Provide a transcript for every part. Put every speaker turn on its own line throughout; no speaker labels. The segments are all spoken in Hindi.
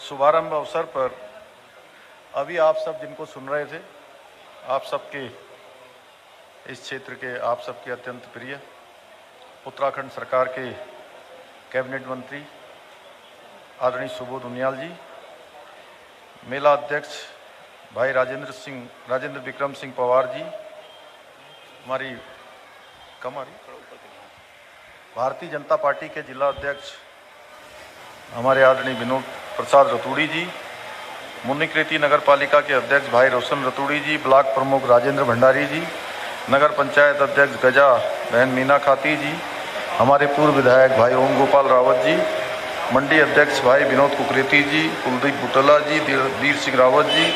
शुभारंभ अवसर पर अभी आप सब जिनको सुन रहे थे, आप सबके इस क्षेत्र के आप सबके अत्यंत प्रिय उत्तराखंड सरकार के कैबिनेट मंत्री आदरणीय सुबोध उनियाल जी, मेला अध्यक्ष भाई राजेंद्र विक्रम सिंह पवार जी, हमारी भारतीय जनता पार्टी के जिला अध्यक्ष हमारे आदरणीय विनोद प्रसाद रतूड़ी जी, मुन्नीकृति नगर पालिका के अध्यक्ष भाई रोशन रतूड़ी जी, ब्लॉक प्रमुख राजेंद्र भंडारी जी, नगर पंचायत अध्यक्ष गजा बहन मीना खाती जी, हमारे पूर्व विधायक भाई ओम गोपाल रावत जी, मंडी अध्यक्ष भाई विनोद कुकरेती जी, कुलदीप बुटला जी, वीर सिंह रावत जी,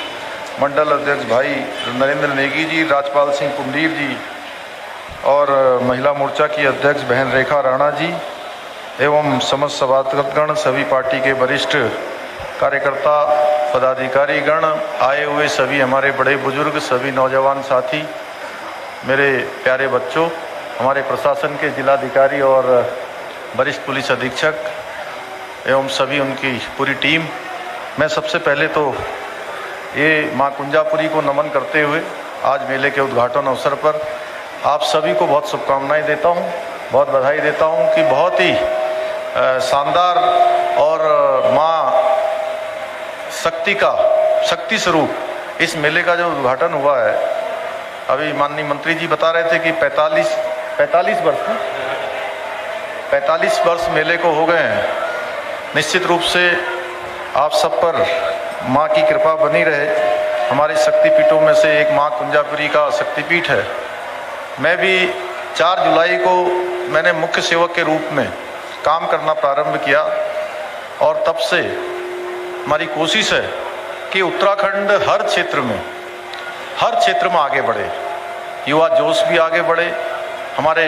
मंडल अध्यक्ष भाई नरेंद्र नेगी जी, राजपाल सिंह कुंडीर जी और महिला मोर्चा की अध्यक्ष बहन रेखा राणा जी एवं समस्त सभासदगण, सभी पार्टी के वरिष्ठ कार्यकर्ता पदाधिकारी गण, आए हुए सभी हमारे बड़े बुजुर्ग, सभी नौजवान साथी, मेरे प्यारे बच्चों, हमारे प्रशासन के जिलाधिकारी और वरिष्ठ पुलिस अधीक्षक एवं सभी उनकी पूरी टीम, मैं सबसे पहले तो ये माँ कुंजापुरी को नमन करते हुए आज मेले के उद्घाटन अवसर पर आप सभी को बहुत शुभकामनाएं देता हूँ, बहुत बधाई देता हूँ कि बहुत ही शानदार और माँ शक्ति स्वरूप इस मेले का जो उद्घाटन हुआ है, अभी माननीय मंत्री जी बता रहे थे कि 45 वर्ष मेले को हो गए हैं। निश्चित रूप से आप सब पर माँ की कृपा बनी रहे। हमारे शक्तिपीठों में से एक माँ कुंजापुरी का शक्तिपीठ है। मैं भी 4 जुलाई को मैंने मुख्य सेवक के रूप में काम करना प्रारंभ किया और तब से हमारी कोशिश है कि उत्तराखंड हर क्षेत्र में आगे बढ़े, युवा जोश भी आगे बढ़े, हमारे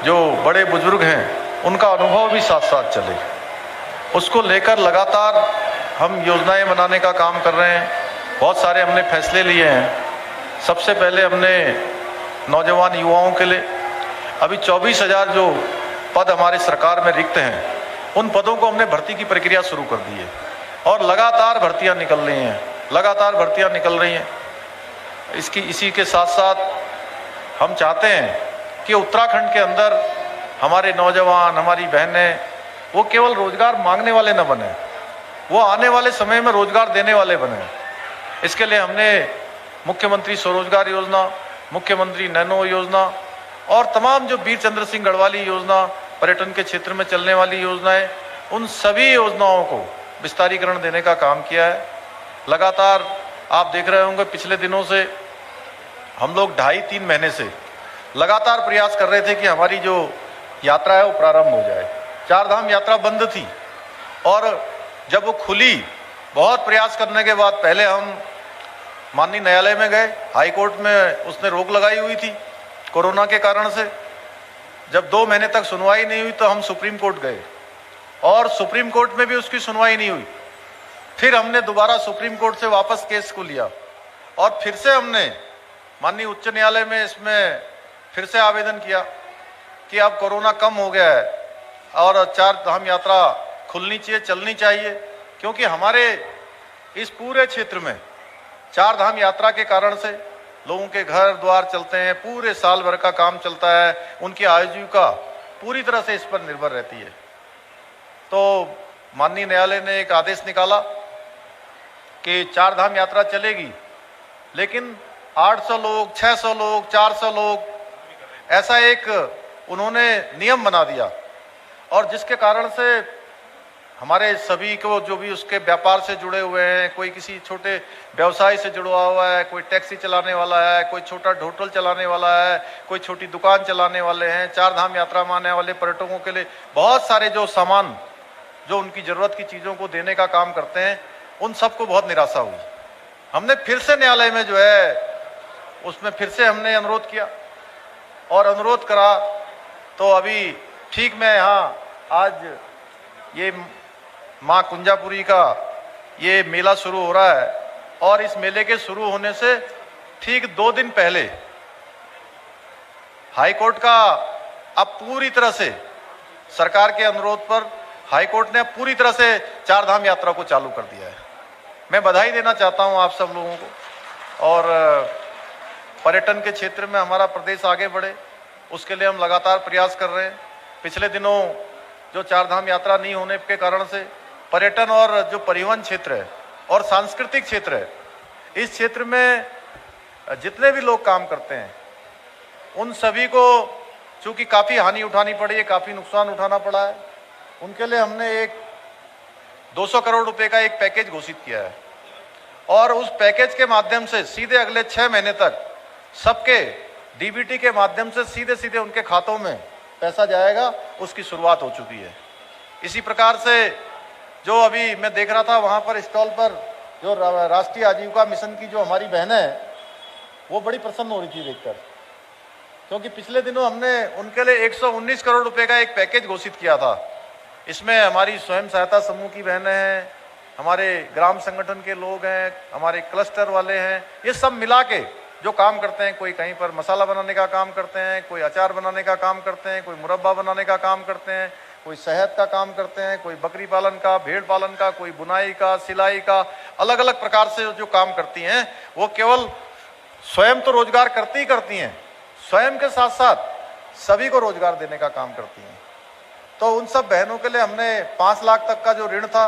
जो बड़े बुजुर्ग हैं उनका अनुभव भी साथ साथ चले। उसको लेकर लगातार हम योजनाएं बनाने का काम कर रहे हैं। बहुत सारे हमने फैसले लिए हैं। सबसे पहले हमने नौजवान युवाओं के लिए अभी 24,000 जो पद हमारे सरकार में रिक्त हैं, उन पदों को हमने भर्ती की प्रक्रिया शुरू कर दी है और लगातार भर्तियां निकल रही हैं। इसी के साथ साथ हम चाहते हैं कि उत्तराखंड के अंदर हमारे नौजवान, हमारी बहनें, वो केवल रोजगार मांगने वाले न बने, वो आने वाले समय में रोजगार देने वाले बने। इसके लिए हमने मुख्यमंत्री स्वरोजगार योजना, मुख्यमंत्री नैनो योजना और तमाम जो वीर चंद्र सिंह गढ़वाली योजना, पर्यटन के क्षेत्र में चलने वाली योजनाएं, उन सभी योजनाओं को विस्तारीकरण देने का काम किया है। लगातार आप देख रहे होंगे पिछले दिनों से हम लोग 2.5-3 महीने से लगातार प्रयास कर रहे थे कि हमारी जो यात्रा है वो प्रारंभ हो जाए। 4 धाम यात्रा बंद थी और जब वो खुली, बहुत प्रयास करने के बाद पहले हम माननीय न्यायालय में गए, हाई कोर्ट में उसने रोक लगाई हुई थी कोरोना के कारण से। जब 2 महीने तक सुनवाई नहीं हुई तो हम सुप्रीम कोर्ट गए और सुप्रीम कोर्ट में भी उसकी सुनवाई नहीं हुई। फिर हमने दोबारा सुप्रीम कोर्ट से वापस केस को लिया और फिर से हमने माननीय उच्च न्यायालय में इसमें फिर से आवेदन किया कि अब कोरोना कम हो गया है और 4 धाम यात्रा खुलनी चाहिए, चलनी चाहिए, क्योंकि हमारे इस पूरे क्षेत्र में 4 धाम यात्रा के कारण से लोगों के घर द्वार चलते हैं, पूरे साल भर का काम चलता है, उनकी आजीविका पूरी तरह से इस पर निर्भर रहती है। तो माननीय न्यायालय ने एक आदेश निकाला कि 4 धाम यात्रा चलेगी, लेकिन 800 लोग, 600 लोग, 400 लोग, ऐसा एक उन्होंने नियम बना दिया और जिसके कारण से हमारे सभी को, जो भी उसके व्यापार से जुड़े हुए हैं, कोई किसी छोटे व्यवसाय से जुड़ा हुआ है, कोई टैक्सी चलाने वाला है, कोई छोटा होटल चलाने वाला है, कोई छोटी दुकान चलाने वाले हैं, 4 धाम यात्रा में आने वाले पर्यटकों के लिए बहुत सारे जो सामान, जो उनकी ज़रूरत की चीज़ों को देने का काम करते हैं, उन सबको बहुत निराशा हुई। हमने फिर से न्यायालय में जो है उसमें फिर से हमने अनुरोध किया और अनुरोध करा तो अभी ठीक मैं यहाँ आज ये माँ कुंजापुरी का ये मेला शुरू हो रहा है और इस मेले के शुरू होने से ठीक 2 दिन पहले हाई कोर्ट का अब पूरी तरह से सरकार के अनुरोध पर हाईकोर्ट ने पूरी तरह से चार धाम यात्रा को चालू कर दिया है। मैं बधाई देना चाहता हूं आप सब लोगों को। और पर्यटन के क्षेत्र में हमारा प्रदेश आगे बढ़े, उसके लिए हम लगातार प्रयास कर रहे हैं। पिछले दिनों जो चार धाम यात्रा नहीं होने के कारण से पर्यटन और जो परिवहन क्षेत्र है और सांस्कृतिक क्षेत्र है, इस क्षेत्र में जितने भी लोग काम करते हैं उन सभी को चूंकि काफ़ी हानि उठानी पड़ी है, काफ़ी नुकसान उठाना पड़ा है। उनके लिए हमने एक 200 करोड़ रुपए का एक पैकेज घोषित किया है और उस पैकेज के माध्यम से सीधे अगले 6 महीने तक सबके डीबीटी के माध्यम से सीधे सीधे उनके खातों में पैसा जाएगा, उसकी शुरुआत हो चुकी है। इसी प्रकार से जो अभी मैं देख रहा था वहाँ पर स्टॉल पर जो राष्ट्रीय आजीविका मिशन की जो हमारी बहनें हैं वो बड़ी प्रसन्न हो रही थी देखकर, क्योंकि पिछले दिनों हमने उनके लिए 119 करोड़ रुपए का एक पैकेज घोषित किया था। इसमें हमारी स्वयं सहायता समूह की बहनें हैं, हमारे ग्राम संगठन के लोग हैं, हमारे क्लस्टर वाले हैं, ये सब मिला के जो काम करते हैं, कोई कहीं पर मसाला बनाने का काम करते हैं, कोई अचार बनाने का काम करते हैं, कोई मुरब्बा बनाने का काम करते हैं, कोई शहद का काम करते हैं, कोई बकरी पालन का, भेड़ पालन का, कोई बुनाई का, सिलाई का, अलग अलग प्रकार से जो काम करती हैं वो केवल स्वयं तो रोजगार करती ही करती हैं, स्वयं के साथ साथ सभी को रोजगार देने का काम करती हैं। तो उन सब बहनों के लिए हमने 5 लाख तक का जो ऋण था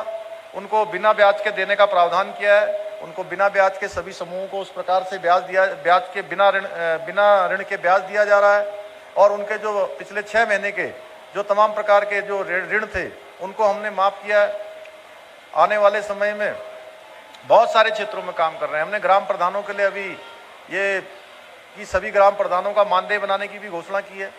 उनको बिना ब्याज के देने का प्रावधान किया है। उनको बिना ब्याज के सभी समूहों को उस प्रकार से ब्याज के बिना ऋण के ब्याज दिया जा रहा है। और उनके जो पिछले 6 महीने के जो तमाम प्रकार के जो ऋण थे उनको हमने माफ़ किया है। आने वाले समय में बहुत सारे क्षेत्रों में काम कर रहे हैं। हमने ग्राम प्रधानों के लिए अभी ये कि सभी ग्राम प्रधानों का मानदेय बनाने की भी घोषणा की है।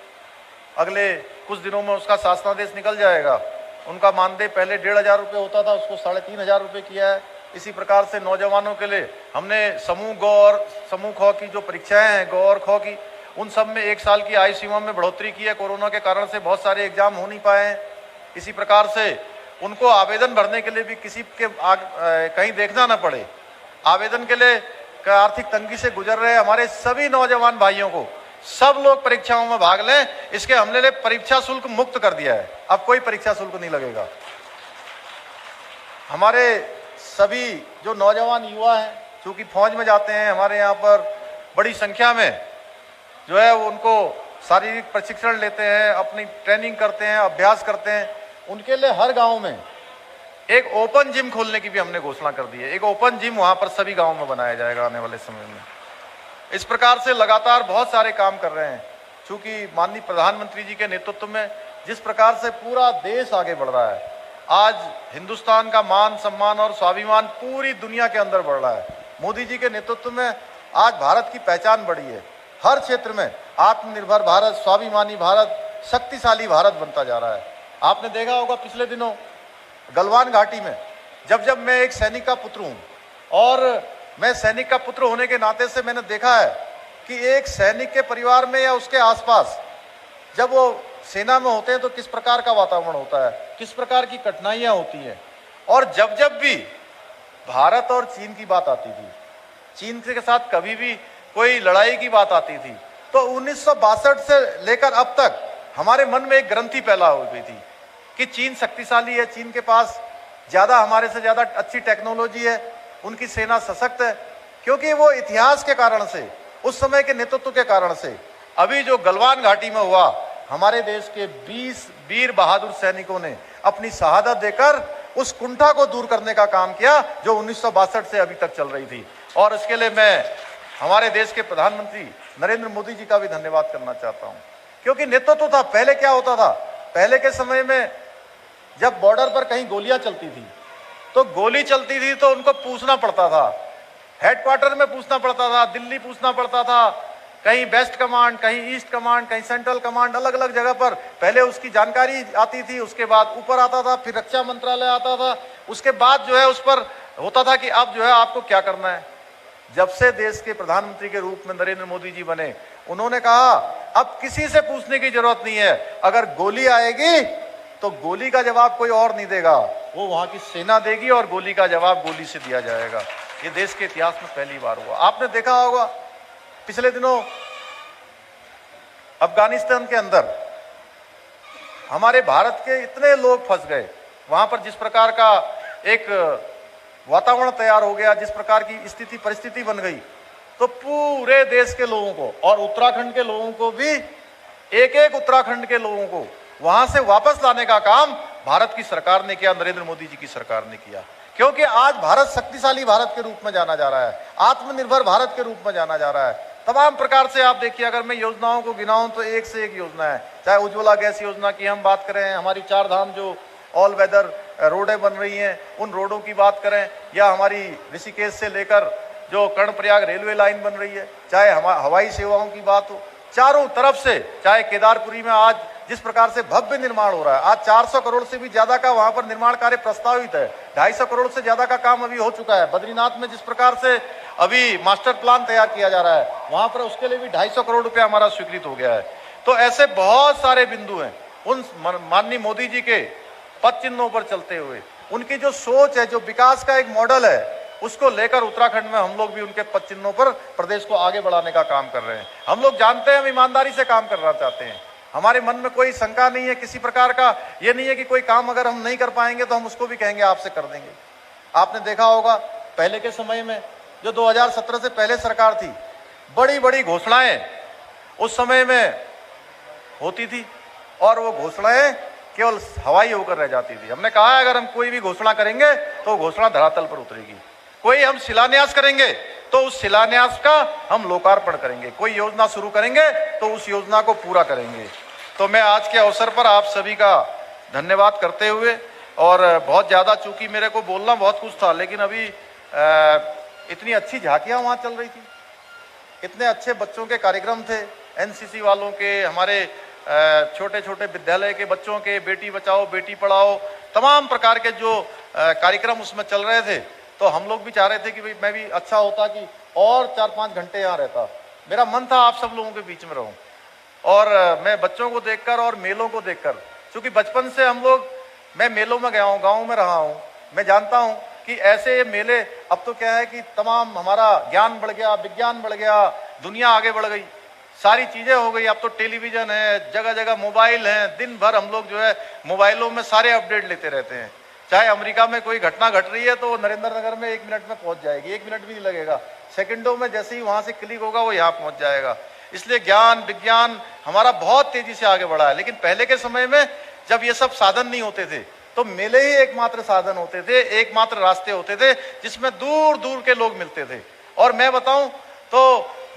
अगले कुछ दिनों में उसका शासनादेश निकल जाएगा। उनका मानदेय पहले 1,500 रुपये होता था, उसको 3,500 रुपये किया है। इसी प्रकार से नौजवानों के लिए हमने समूह गौ और समूह ख की जो परीक्षाएं हैं गौ और ख की, उन सब में 1 साल की आयु सीमा में बढ़ोतरी की है। कोरोना के कारण से बहुत सारे एग्जाम हो नहीं पाए हैं। इसी प्रकार से उनको आवेदन भरने के लिए भी किसी के कहीं देखना न पड़े। आवेदन के लिए आर्थिक तंगी से गुजर रहे हमारे सभी नौजवान भाइयों को सब लोग परीक्षाओं में भाग लें, इसके हमने लिए परीक्षा शुल्क मुक्त कर दिया है। अब कोई परीक्षा शुल्क नहीं लगेगा। हमारे सभी जो नौजवान युवा हैं चूंकि फौज में जाते हैं, हमारे यहाँ पर बड़ी संख्या में जो है वो उनको शारीरिक प्रशिक्षण लेते हैं, अपनी ट्रेनिंग करते हैं, अभ्यास करते हैं। उनके लिए हर गांव में एक ओपन जिम खोलने की भी हमने घोषणा कर दी है। एक ओपन जिम वहां पर सभी गांवों में बनाया जाएगा आने वाले समय में। इस प्रकार से लगातार बहुत सारे काम कर रहे हैं। चूंकि माननीय प्रधानमंत्री जी के नेतृत्व में जिस प्रकार से पूरा देश आगे बढ़ रहा है, आज हिंदुस्तान का मान सम्मान और स्वाभिमान पूरी दुनिया के अंदर बढ़ रहा है। मोदी जी के नेतृत्व में आज भारत की पहचान बढ़ी है। हर क्षेत्र में आत्मनिर्भर भारत, स्वाभिमानी भारत, शक्तिशाली भारत बनता जा रहा है। आपने देखा होगा पिछले दिनों गलवान घाटी में जब मैं एक सैनिक का पुत्र हूं और मैं सैनिक का पुत्र होने के नाते से मैंने देखा है कि एक सैनिक के परिवार में या उसके आसपास जब वो सेना में होते हैं तो किस प्रकार का वातावरण होता है, किस प्रकार की कठिनाइयां होती हैं। और जब भी भारत और चीन की बात आती थी, चीन के साथ कभी भी कोई लड़ाई की बात आती थी, तो 1962 से लेकर अब तक हमारे मन में एक ग्रंथि पैदा हो गई थी कि चीन शक्तिशाली है, चीन के पास ज्यादा हमारे से ज्यादा अच्छी टेक्नोलॉजी है, उनकी सेना सशक्त है। क्योंकि वो इतिहास के कारण से, उस समय के नेतृत्व के कारण से अभी जो गलवान घाटी में हुआ, हमारे देश के 20 वीर बहादुर सैनिकों ने अपनी शहादत देकर उस कुंठा को दूर करने का काम किया जो 1962 से अभी तक चल रही थी। और इसके लिए मैं हमारे देश के प्रधानमंत्री नरेंद्र मोदी जी का भी धन्यवाद करना चाहता हूं, क्योंकि नेतृत्व था। पहले क्या होता था, पहले के समय में जब बॉर्डर पर कहीं गोलियां चलती थी तो गोली चलती थी तो उनको पूछना पड़ता था, हेडक्वार्टर में पूछना पड़ता था, दिल्ली पूछना पड़ता था, कहीं वेस्ट कमांड, कहीं ईस्ट कमांड, कहीं सेंट्रल कमांड, अलग अलग जगह पर पहले उसकी जानकारी आती थी, उसके बाद ऊपर आता था, फिर रक्षा मंत्रालय आता था, उसके बाद जो है उस पर होता था कि अब जो है आपको क्या करना है। जब से देश के प्रधानमंत्री के रूप में नरेंद्र मोदी जी बने, उन्होंने कहा अब किसी से पूछने की जरूरत नहीं है, अगर गोली आएगी तो गोली का जवाब कोई और नहीं देगा, वो वहां की सेना देगी और गोली का जवाब गोली से दिया जाएगा। ये देश के इतिहास में पहली बार हुआ। आपने देखा होगा पिछले दिनों अफगानिस्तान के अंदर हमारे भारत के इतने लोग फंस गए, वहां पर जिस प्रकार का एक वातावरण तैयार हो गया, जिस प्रकार की स्थिति परिस्थिति बन गई, तो पूरे देश के लोगों को और उत्तराखंड के लोगों को भी, एक एक उत्तराखंड के लोगों को वहां से वापस लाने का काम भारत की सरकार ने किया, नरेंद्र मोदी जी की सरकार ने किया। क्योंकि आज भारत शक्तिशाली भारत के रूप में जाना जा रहा है, आत्मनिर्भर भारत के रूप में जाना जा रहा है। तमाम प्रकार से आप देखिए, अगर मैं योजनाओं को गिनाऊं तो एक से एक योजना है। चाहे उज्ज्वला गैस योजना की हम बात करें, हमारी 4 धाम जो ऑल वेदर रोडें बन रही हैं उन रोडों की बात करें, या हमारी ऋषिकेश से लेकर जो कर्णप्रयाग रेलवे लाइन बन रही है, चाहे हवाई सेवाओं की बात हो, चारों तरफ से, चाहे केदारपुरी में आज जिस प्रकार से भव्य निर्माण हो रहा है, आज 400 करोड़ से भी ज्यादा का वहां पर निर्माण कार्य प्रस्तावित है, 250 करोड़ से ज्यादा का काम अभी हो चुका है। बद्रीनाथ में जिस प्रकार से अभी मास्टर प्लान तैयार किया जा रहा है, वहां पर उसके लिए भी 250 करोड़ रुपया हमारा स्वीकृत हो गया है। तो ऐसे बहुत सारे बिंदु हैं। उन माननीय मोदी जी के पद चिन्हों पर चलते हुए उनकी जो सोच है, जो विकास का एक मॉडल है, उसको लेकर उत्तराखंड में हम लोग भी उनके पद चिन्हों पर प्रदेश को आगे बढ़ाने का काम कर रहे हैं। हम लोग जानते हैं, हम ईमानदारी से काम करना चाहते हैं, हमारे मन में कोई शंका नहीं है किसी प्रकार का। ये नहीं है कि कोई काम अगर हम नहीं कर पाएंगे तो हम उसको भी कहेंगे आपसे कर देंगे। आपने देखा होगा पहले के समय में, जो 2017 से पहले सरकार थी, बड़ी बड़ी घोषणाएं उस समय में होती थी और वो घोषणाएं केवल हवाई होकर रह जाती थी। हमने कहा अगर हम कोई भी घोषणा करेंगे तो घोषणा धरातल पर उतरेगी। कोई हम शिलान्यास करेंगे तो उस शिलान्यास का हम लोकार्पण करेंगे, कोई योजना शुरू करेंगे तो उस योजना को पूरा करेंगे। तो मैं आज के अवसर पर आप सभी का धन्यवाद करते हुए, और बहुत ज़्यादा, चूंकि मेरे को बोलना बहुत कुछ था, लेकिन अभी इतनी अच्छी झांकियाँ वहाँ चल रही थी, इतने अच्छे बच्चों के कार्यक्रम थे, एनसीसी वालों के, हमारे छोटे छोटे विद्यालय के बच्चों के, बेटी बचाओ बेटी पढ़ाओ, तमाम प्रकार के जो कार्यक्रम उसमें चल रहे थे। तो हम लोग भी चाह रहे थे कि भाई मैं भी अच्छा होता कि और 4-5 घंटे यहाँ रहता। मेरा मन था आप सब लोगों के बीच में रहूं, और मैं बच्चों को देखकर और मेलों को देखकर, क्योंकि बचपन से हम लोग, मैं मेलों में गया हूँ, गाँव में रहा हूँ, मैं जानता हूँ कि ऐसे मेले, अब तो क्या है कि तमाम हमारा ज्ञान बढ़ गया, विज्ञान बढ़ गया, दुनिया आगे बढ़ गई, सारी चीजें हो गई। अब तो टेलीविजन है, जगह जगह मोबाइल है, दिन भर हम लोग जो है मोबाइलों में सारे अपडेट लेते रहते हैं। चाहे अमेरिका में कोई घटना घट रही है तो नरेंद्र नगर में 1 मिनट में पहुंच जाएगी, 1 मिनट भी नहीं लगेगा, सेकंडों में जैसे ही वहां से क्लिक होगा वो यहाँ पहुंच जाएगा। इसलिए ज्ञान विज्ञान हमारा बहुत तेजी से आगे बढ़ा है। लेकिन पहले के समय में जब ये सब साधन नहीं होते थे तो मेले ही एकमात्र साधन होते थे, एकमात्र रास्ते होते थे जिसमें दूर दूर के लोग मिलते थे। और मैं बताऊं तो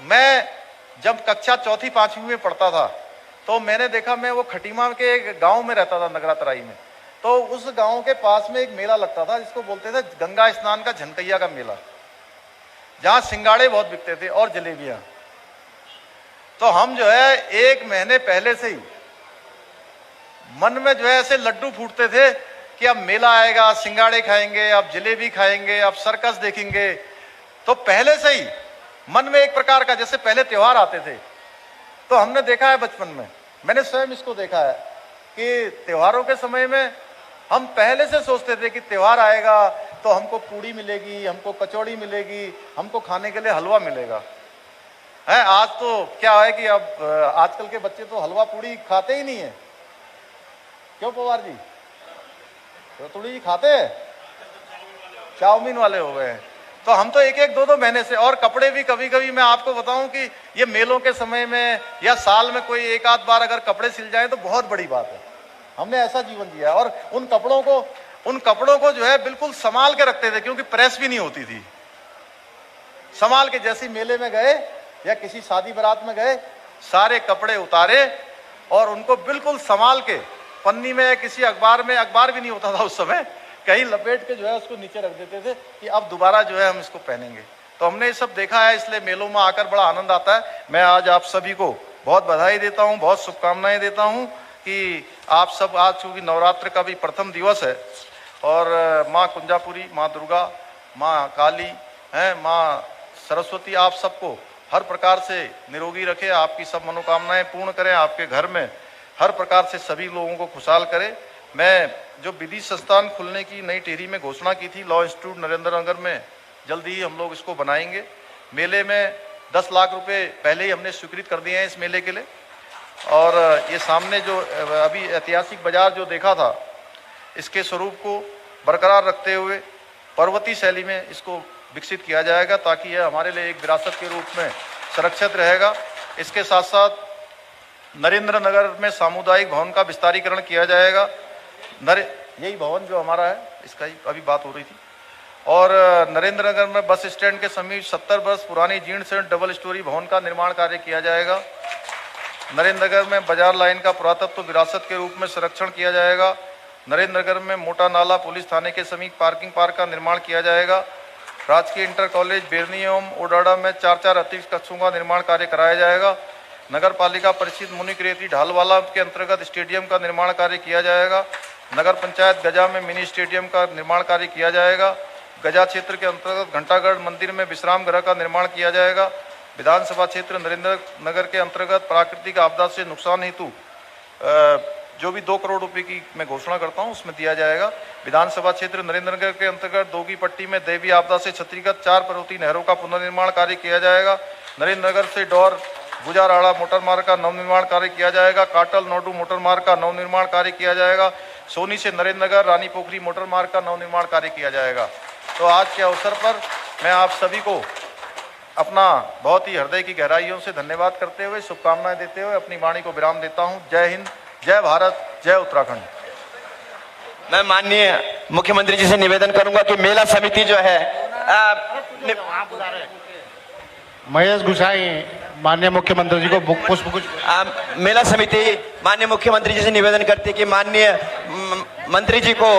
मैं जब कक्षा 4वीं-5वीं में पढ़ता था तो मैंने देखा, मैं वो खटीमा के एक गांव में रहता था, नगरा तराई में, तो उस गांव के पास में एक मेला लगता था जिसको बोलते थे गंगा स्नान का झनकैया का मेला, जहां सिंगाड़े बहुत बिकते थे और जलेबियां। तो हम जो है 1 महीने पहले से ही मन में जो है ऐसे लड्डू फूटते थे कि अब मेला आएगा, सिंगाड़े खाएंगे, अब जलेबी खाएंगे, अब सर्कस देखेंगे। तो पहले से ही मन में एक प्रकार का, जैसे पहले त्योहार आते थे तो हमने देखा है बचपन में, मैंने स्वयं इसको देखा है कि त्योहारों के समय में हम पहले से सोचते थे कि त्योहार आएगा तो हमको पूड़ी मिलेगी, हमको कचौड़ी मिलेगी, हमको खाने के लिए हलवा मिलेगा। है आज तो क्या है कि अब आजकल के बच्चे तो हलवा पूड़ी खाते ही नहीं है। क्यों पवार जी, तो पूड़ी जी खाते हैं, चाउमीन वाले हो गए हैं। तो हम तो 1-2 महीने से, और कपड़े भी कभी कभी मैं आपको बताऊं कि ये मेलों के समय में या साल में कोई 1-8 बार अगर कपड़े सिल जाए तो बहुत बड़ी बात है। हमने ऐसा जीवन जिया है। और उन कपड़ों को जो है बिल्कुल संभाल के रखते थे, क्योंकि प्रेस भी नहीं होती थी। संभाल के, जैसे मेले में गए या किसी शादी बारात में गए, सारे कपड़े उतारे और उनको बिल्कुल संभाल के पन्नी में, किसी अखबार में, अखबार भी नहीं होता था उस समय, कहीं लपेट के जो है उसको नीचे रख देते थे कि अब दोबारा जो है हम इसको पहनेंगे। तो हमने ये सब देखा है, इसलिए मेलों में आकर बड़ा आनंद आता है। मैं आज आप सभी को बहुत बधाई देता हूँ, बहुत शुभकामनाएं देता हूँ कि आप सब, आज चूंकि नवरात्र का भी प्रथम दिवस है और माँ कुंजापुरी, माँ दुर्गा, माँ काली हैं, माँ सरस्वती आप सबको हर प्रकार से निरोगी रखे, आपकी सब मनोकामनाएं पूर्ण करें, आपके घर में हर प्रकार से सभी लोगों को खुशहाल करे। मैं जो विधि संस्थान खुलने की नई टिहरी में घोषणा की थी, लॉ इंस्टीट्यूट नरेंद्र नगर में, जल्दी ही हम लोग इसको बनाएंगे। मेले में 10 लाख रुपए पहले ही हमने स्वीकृत कर दिए हैं इस मेले के लिए। और ये सामने जो अभी ऐतिहासिक बाजार जो देखा था, इसके स्वरूप को बरकरार रखते हुए पर्वतीय शैली में इसको विकसित किया जाएगा, ताकि यह हमारे लिए एक विरासत के रूप में संरक्षित रहेगा। इसके साथ साथ नरेंद्र नगर में सामुदायिक भवन का विस्तारीकरण किया जाएगा। यही भवन जो हमारा है, इसका ही अभी बात हो रही थी। और नरेंद्र नगर में बस स्टैंड के समीप 70 वर्ष पुरानी जीर्ण शीर्ण डबल स्टोरी भवन का निर्माण कार्य किया जाएगा। नरेंद्र नगर में बाजार लाइन का पुरातत्व विरासत के रूप में संरक्षण किया जाएगा। नरेंद्र नगर में मोटा नाला पुलिस थाने के समीप पार्किंग पार्क का निर्माण किया जाएगा। राजकीय इंटर कॉलेज बेरनी एवं ओडाडा में 4 अतिरिक्त कक्षों का निर्माण कार्य कराया जाएगा। नगर पालिका परिषद मुनिकृति ढालवाला के अंतर्गत स्टेडियम का निर्माण कार्य किया जाएगा। नगर पंचायत गजा में मिनी स्टेडियम का निर्माण कार्य किया जाएगा। गजा क्षेत्र के अंतर्गत घंटागढ़ मंदिर में विश्राम गृह का निर्माण किया जाएगा। विधानसभा क्षेत्र नरेंद्र नगर के अंतर्गत प्राकृतिक आपदा से नुकसान हेतु जो भी 2 करोड़ रुपए की मैं घोषणा करता हूं उसमें दिया जाएगा। विधानसभा क्षेत्र नरेंद्र नगर के अंतर्गत दोगी पट्टी में दैवीय आपदा से क्षतिग्रस्त 4 पर्वतीय नहरों का पुनर्निर्माण कार्य किया जाएगा। नरेंद्र नगर से डौर गुजाराड़ा मोटर मार्ग का नवनिर्माण कार्य किया जाएगा। काटल नोडू मोटर मार्ग का नवनिर्माण कार्य किया जाएगा। सोनी से नरेंद्र नगर रानी पोखरी मोटर मार्ग का नवनिर्माण कार्य किया जाएगा। तो आज के अवसर पर मैं आप सभी को अपना बहुत ही हृदय की गहराइयों से धन्यवाद करते हुए, शुभकामनाएं देते हुए अपनी वाणी को विराम देता हूं। जय हिंद, जय भारत, जय उत्तराखंड।
मैं माननीय मुख्यमंत्री जी से निवेदन करूंगा कि मेला समिति जो है
महेश गुसाई माननीय मुख्यमंत्री जी को पुष्पगुच्छ
मेला समिति माननीय मुख्यमंत्री जी से निवेदन करती है कि माननीय मंत्री जी को